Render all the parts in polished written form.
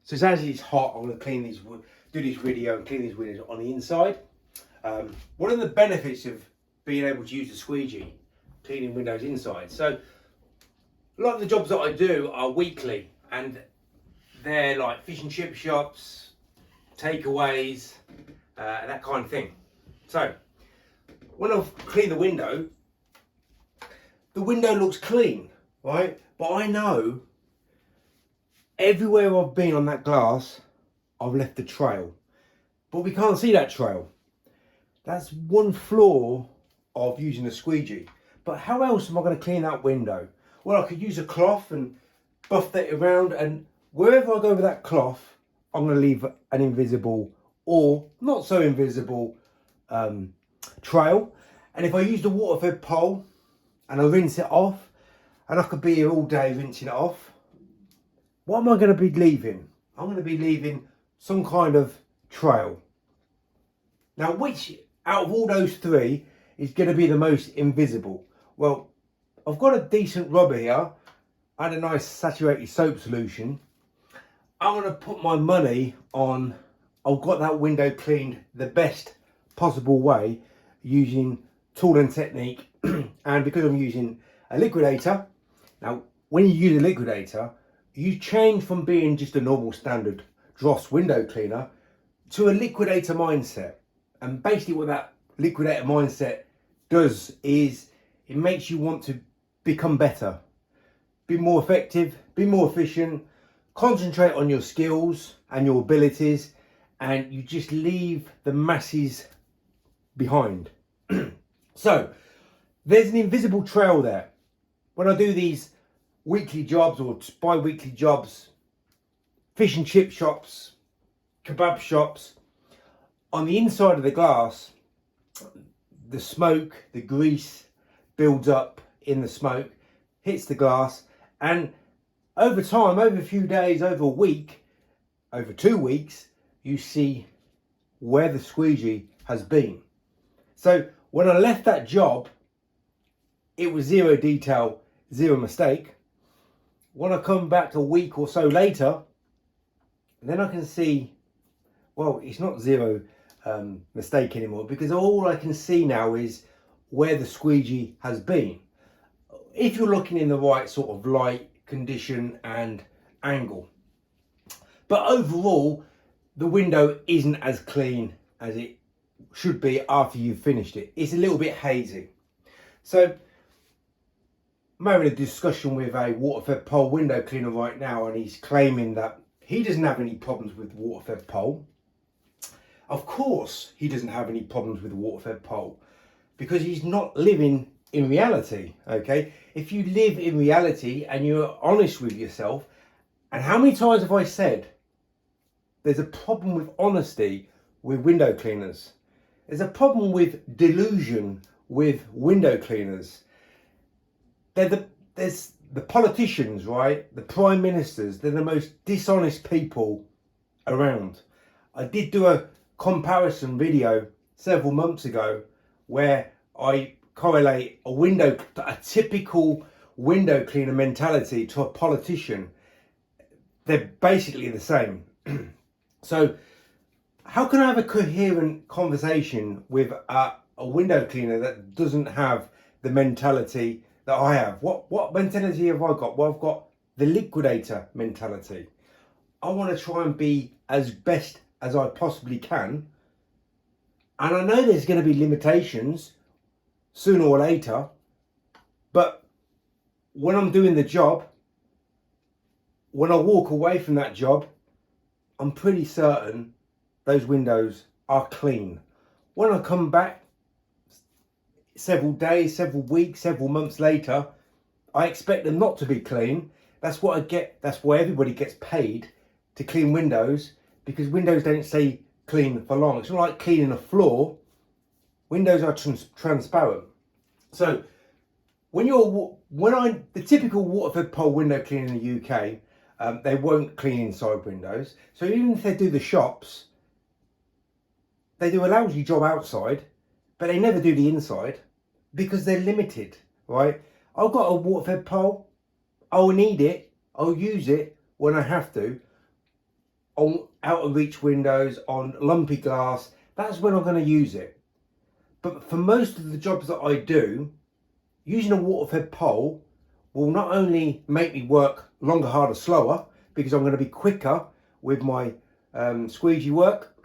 So as it's hot, I'm going to do this video and clean these windows on the inside. One of the benefits of being able to use the squeegee, cleaning windows inside. So a lot of the jobs that I do are weekly, and they're like fish and chip shops, takeaways, that kind of thing. So when I've cleaned the window looks clean, right? But I know everywhere I've been on that glass, I've left a trail. But we can't see that trail. That's one flaw of using a squeegee. But how else am I going to clean that window? Well, I could use a cloth and buff that around, and wherever I go with that cloth, I'm going to leave an invisible or not so invisible trail. And if I use the water fed pole and I rinse it off, and I could be here all day rinsing it off, what am I going to be leaving? I'm going to be leaving some kind of trail. Now, which out of all those three is going to be the most invisible? Well, I've got a decent rubber here and a nice saturated soap solution. I'm going to put my money on I've got that window cleaned the best possible way using tool and technique. And because I'm using a liquidator, now when you use a liquidator, you change from being just a normal standard dross window cleaner to a liquidator mindset. And basically what that liquidator mindset does is it makes you want to become better, be more effective, be more efficient, concentrate on your skills and your abilities, and you just leave the masses behind. So there's an invisible trail there. When I do these weekly jobs or bi-weekly jobs, fish and chip shops, kebab shops, on the inside of the glass, the smoke, the grease builds up in the smoke, hits the glass, and over time, over a few days, over a week, over 2 weeks, you see where the squeegee has been. So when I left that job, it was zero detail, zero mistake. When I come back a week or so later, then I can see, well, it's not zero mistake anymore, because all I can see now is where the squeegee has been. If you're looking in the right sort of light, condition and angle. But overall, the window isn't as clean as it should be after you've finished it. It's a little bit hazy. So I'm having a discussion with a water-fed pole window cleaner right now, and he's claiming that he doesn't have any problems with water-fed pole. Of course he doesn't have any problems with water-fed pole, because he's not living in reality, okay? If you live in reality and you're honest with yourself, and how many times have I said there's a problem with honesty with window cleaners? There's a problem with delusion with window cleaners. There's the politicians, right? The prime ministers, they're the most dishonest people around. I did do a comparison video several months ago where I correlate a typical window cleaner mentality to a politician. They're basically the same. So how can I have a coherent conversation with a window cleaner that doesn't have the mentality that I have? What mentality have I got? Well, I've got the liquidator mentality. I want to try and be as best as I possibly can. And I know there's going to be limitations sooner or later, but when I'm doing the job, when I walk away from that job, I'm pretty certain those windows are clean. When I come back several days, several weeks, several months later, I expect them not to be clean. That's what I get. That's why everybody gets paid to clean windows, because windows don't stay clean for long. It's not like cleaning a floor. Windows are transparent. So the typical water-fed pole window cleaner in the UK, they won't clean inside windows. So even if they do the shops, they do a lousy job outside, but they never do the inside because they're limited, right? I've got a water-fed pole. I'll need it. I'll use it when I have to. on out of reach windows, on lumpy glass, that's when I'm going to use it. But for most of the jobs that I do, using a water-fed pole will not only make me work longer, harder, slower, because I'm going to be quicker with my squeegee work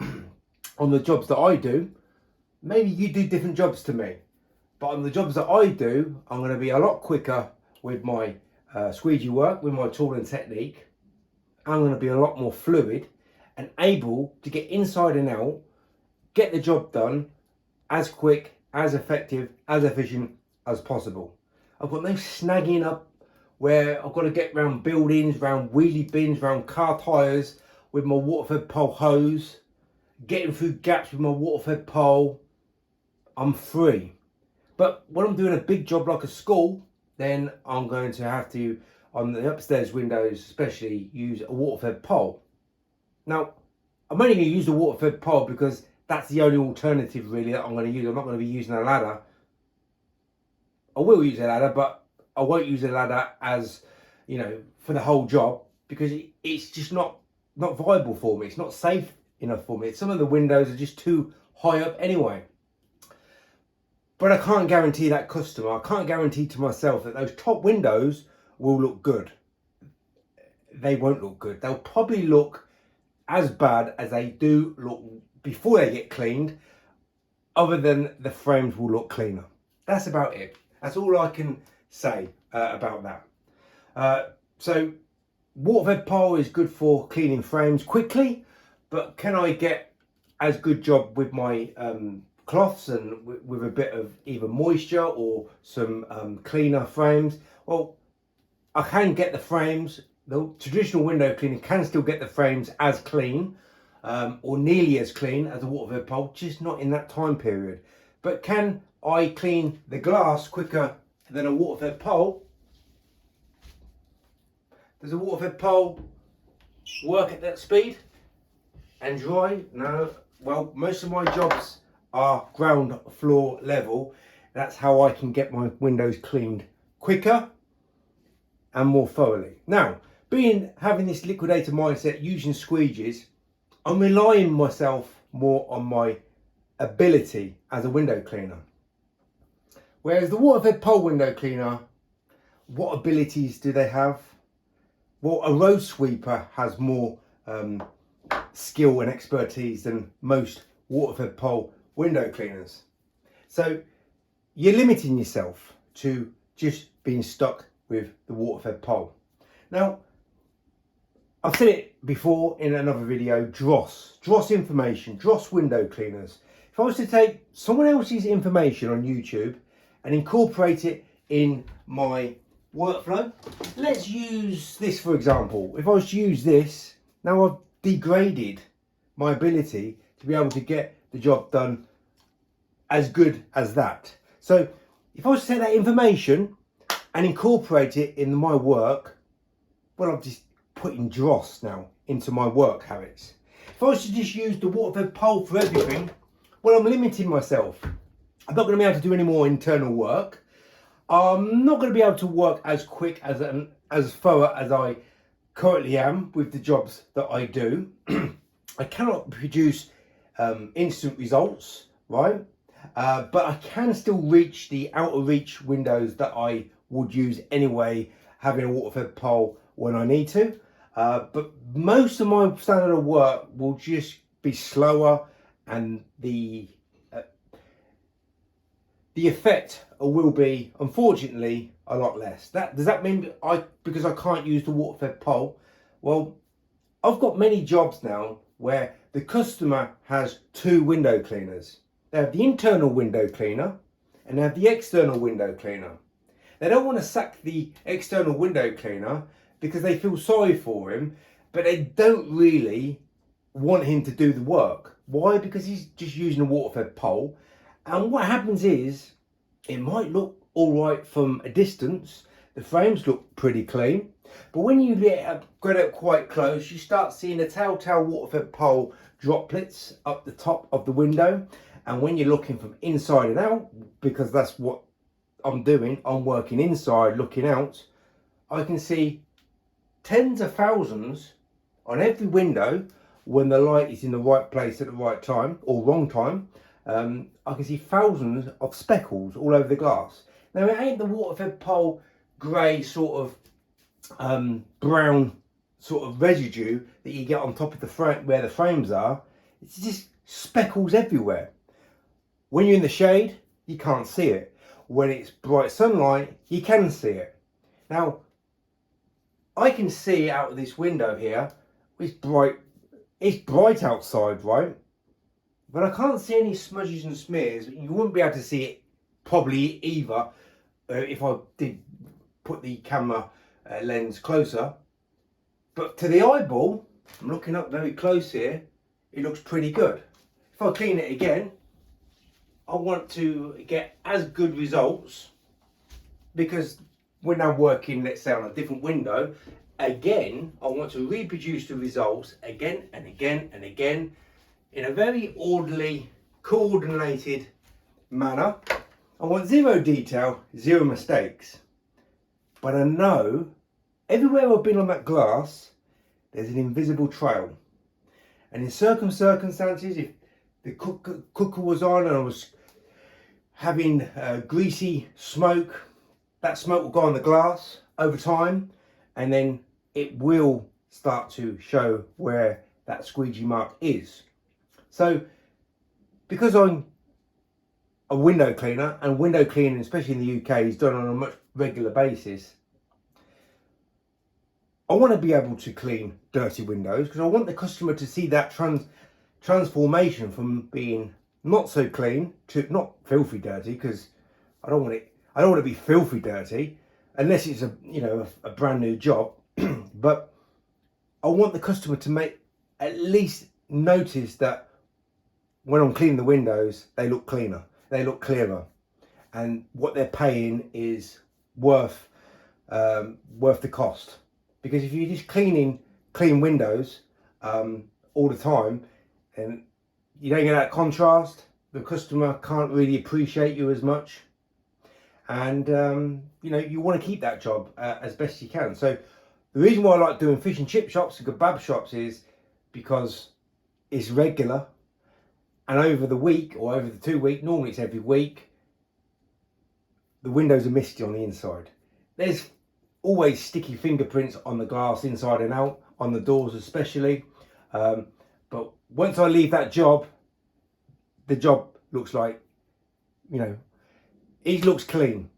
on the jobs that I do. Maybe you do different jobs to me, but on the jobs that I do, I'm going to be a lot quicker with my squeegee work, with my tool and technique. I'm going to be a lot more fluid and able to get inside and out, get the job done as quick, as effective, as efficient as possible. I've got no snagging up where I've got to get round buildings, round wheelie bins, round car tyres with my water-fed pole hose, getting through gaps with my water-fed pole. I'm free. But when I'm doing a big job like a school, then I'm going to have to, on the upstairs windows especially, use a water-fed pole. Now, I'm only going to use the water-fed pole because that's the only alternative really that I'm going to use. I'm not going to be using a ladder. I will use a ladder, but I won't use a ladder as, you know, for the whole job, because it's just not viable for me. It's not safe enough for me. Some of the windows are just too high up anyway. But I can't guarantee that customer, I can't guarantee to myself that those top windows will look good. They won't look good. They'll probably look as bad as they do look before they get cleaned, other than the frames will look cleaner. That's about it. That's all I can say about that. So water-fed pole is good for cleaning frames quickly, but can I get as good job with my cloths and with a bit of either moisture or some cleaner frames? Well, I can get the frames. The traditional window cleaner can still get the frames as clean or nearly as clean as a water-fed pole, just not in that time period. But can I clean the glass quicker than a water-fed pole? Does a water-fed pole work at that speed and dry? No. Well, most of my jobs are ground floor level. That's how I can get my windows cleaned quicker and more thoroughly. Now, having this liquidator mindset, using squeegees, I'm relying myself more on my ability as a window cleaner. Whereas the water-fed pole window cleaner, what abilities do they have? Well, a road sweeper has more skill and expertise than most water-fed pole window cleaners. So you're limiting yourself to just being stuck with the water-fed pole. Now, I've said it before in another video, dross information, dross window cleaners. If I was to take someone else's information on YouTube and incorporate it in my workflow, let's use this for example. If I was to use this, now I've degraded my ability to be able to get the job done as good as that. So if I was to take that information and incorporate it in my work, well, I'm just putting dross now into my work habits. If I was to just use the water-fed pole for everything, well, I'm limiting myself. I'm not going to be able to do any more internal work. I'm not going to be able to work as quick as thorough as I currently am with the jobs that I do. I cannot produce instant results, right? But I can still reach the outer reach windows that I would use anyway, having a water-fed pole when I need to. But most of my standard of work will just be slower, and the effect will be, unfortunately, a lot less. Does that mean because I can't use the water-fed pole? Well, I've got many jobs now where the customer has two window cleaners. They have the internal window cleaner and they have the external window cleaner. They don't want to sack the external window cleaner because they feel sorry for him, but they don't really want him to do the work. Why? Because he's just using a water-fed pole. And what happens is, it might look all right from a distance. The frames look pretty clean. But when you get up quite close, you start seeing the telltale water-fed pole droplets up the top of the window. And when you're looking from inside and out, because that's what I'm doing, I'm working inside, looking out, I can see tens of thousands on every window when the light is in the right place at the right time or wrong time, I can see thousands of speckles all over the glass. Now it ain't the water-fed pole grey sort of brown sort of residue that you get on top of the frame where the frames are. It's just speckles everywhere. When you're in the shade, you can't see it. When it's bright sunlight, you can see it. Now, I can see out of this window here, it's bright outside, right? But I can't see any smudges and smears. You wouldn't be able to see it probably either if I did put the camera lens closer. But to the eyeball, I'm looking up very close here, it looks pretty good. If I clean it again, I want to get as good results, because when I'm working, let's say on a different window, again, I want to reproduce the results again and again and again in a very orderly, coordinated manner. I want zero detail, zero mistakes. But I know everywhere I've been on that glass, there's an invisible trail. And in certain circumstances, if the cooker was on and I was having greasy smoke, that smoke will go on the glass over time, and then it will start to show where that squeegee mark is. So because I'm a window cleaner, and window cleaning, especially in the UK, is done on a much regular basis, I want to be able to clean dirty windows, because I want the customer to see that transformation from being not so clean to not filthy dirty, because I don't want to be filthy dirty unless it's a brand new job. But I want the customer to make at least notice that when I'm cleaning the windows, they look cleaner, they look clearer, and what they're paying is worth the cost. Because if you're just clean windows all the time, and you don't get that contrast, the customer can't really appreciate you as much, and you want to keep that job as best you can. So the reason why I like doing fish and chip shops and kebab shops is because it's regular, and over the week or over the 2 week, normally it's every week, the windows are misty on the inside. There's always sticky fingerprints on the glass inside and out, on the doors especially, but once I leave that job, the job looks like, it looks clean.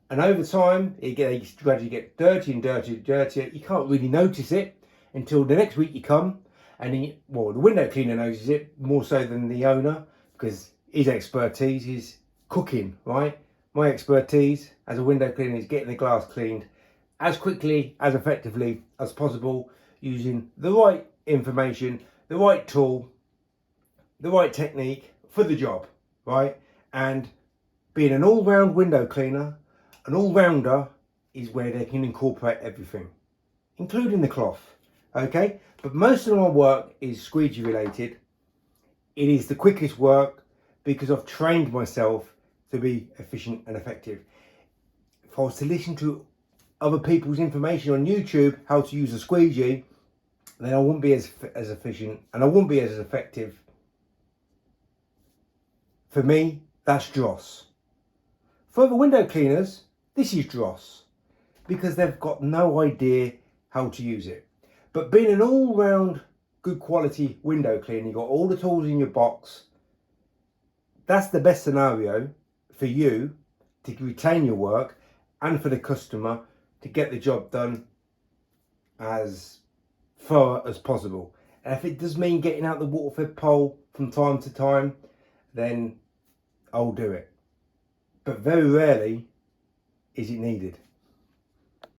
And over time, it gradually get dirty and dirty and dirtier. You can't really notice it until the next week you come, and the window cleaner notices it more so than the owner, because his expertise is cooking, right? My expertise as a window cleaner is getting the glass cleaned as quickly, as effectively as possible, using the right information, the right tool, the right technique for the job, right? And being an all-round window cleaner, an all-rounder is where they can incorporate everything, including the cloth, okay? But most of my work is squeegee related. It is the quickest work because I've trained myself to be efficient and effective. If I was to listen to other people's information on YouTube, how to use a squeegee, then I wouldn't be as efficient and I wouldn't be as effective. For me, that's dross. For other window cleaners, this is dross, because they've got no idea how to use it. But being an all-round good quality window cleaner, you've got all the tools in your box, that's the best scenario for you to retain your work, and for the customer to get the job done as far as possible. And if it does mean getting out the water-fed pole from time to time, then I'll do it. But very rarely is it needed.